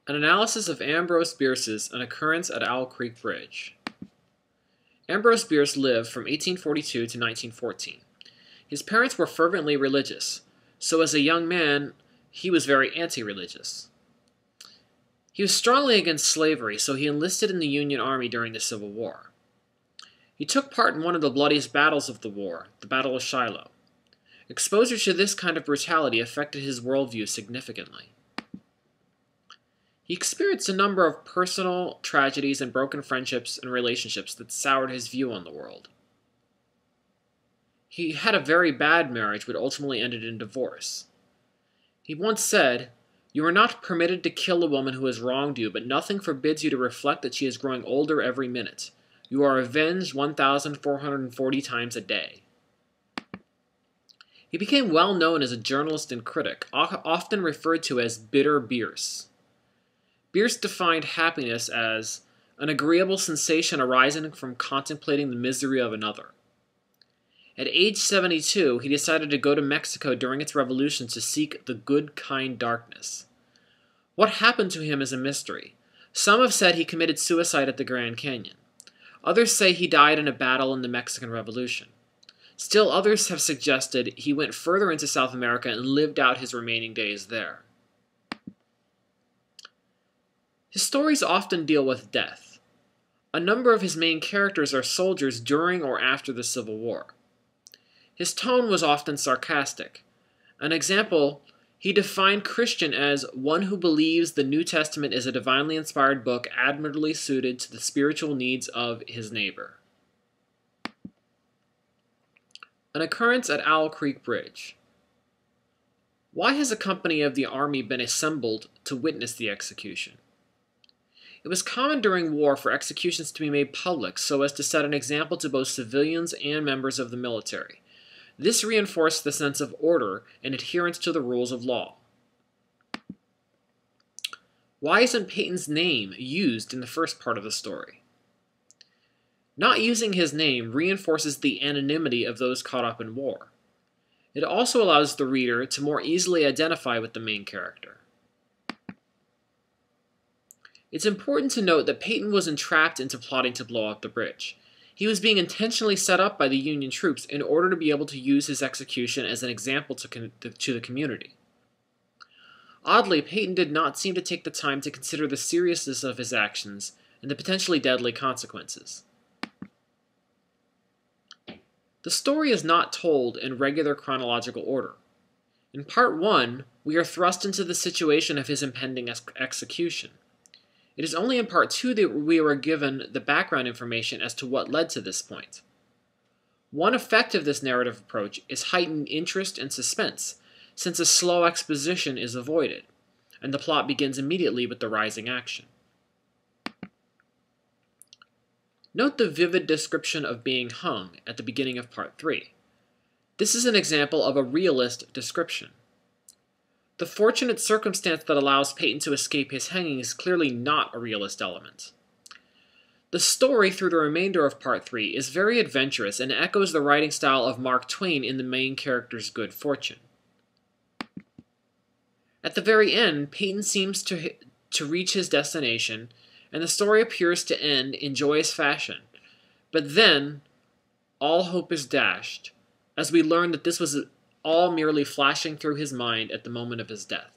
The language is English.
An analysis of Ambrose Bierce's An Occurrence at Owl Creek Bridge. Ambrose Bierce lived from 1842 to 1914. His parents were fervently religious, so as a young man, he was very anti-religious. He was strongly against slavery, so he enlisted in the Union Army during the Civil War. He took part in one of the bloodiest battles of the war, the Battle of Shiloh. Exposure to this kind of brutality affected his worldview significantly. He experienced a number of personal tragedies and broken friendships and relationships that soured his view on the world. He had a very bad marriage which ultimately ended in divorce. He once said, "You are not permitted to kill a woman who has wronged you, but nothing forbids you to reflect that she is growing older every minute. You are avenged 1,440 times a day." He became well known as a journalist and critic, often referred to as Bitter Bierce. Bierce defined happiness as an agreeable sensation arising from contemplating the misery of another. At age 72, he decided to go to Mexico during its revolution to seek the good, kind darkness. What happened to him is a mystery. Some have said he committed suicide at the Grand Canyon. Others say he died in a battle in the Mexican Revolution. Still others have suggested he went further into South America and lived out his remaining days there. His stories often deal with death. A number of his main characters are soldiers during or after the Civil War. His tone was often sarcastic. An example, he defined Christian as one who believes the New Testament is a divinely inspired book admirably suited to the spiritual needs of his neighbor. An Occurrence at Owl Creek Bridge. Why has a company of the army been assembled to witness the execution? It was common during war for executions to be made public so as to set an example to both civilians and members of the military. This reinforced the sense of order and adherence to the rules of law. Why isn't Peyton's name used in the first part of the story? Not using his name reinforces the anonymity of those caught up in war. It also allows the reader to more easily identify with the main character. It's important to note that Peyton was entrapped into plotting to blow up the bridge. He was being intentionally set up by the Union troops in order to be able to use his execution as an example to the community. Oddly, Peyton did not seem to take the time to consider the seriousness of his actions and the potentially deadly consequences. The story is not told in regular chronological order. In Part 1, we are thrust into the situation of his impending execution. It is only in Part 2 that we are given the background information as to what led to this point. One effect of this narrative approach is heightened interest and suspense, since a slow exposition is avoided, and the plot begins immediately with the rising action. Note the vivid description of being hung at the beginning of Part 3. This is an example of a realist description. The fortunate circumstance that allows Peyton to escape his hanging is clearly not a realist element. The story through the remainder of Part 3 is very adventurous and echoes the writing style of Mark Twain in the main character's good fortune. At the very end, Peyton seems to reach his destination, and the story appears to end in joyous fashion. But then, all hope is dashed, as we learn that this was all merely flashing through his mind at the moment of his death.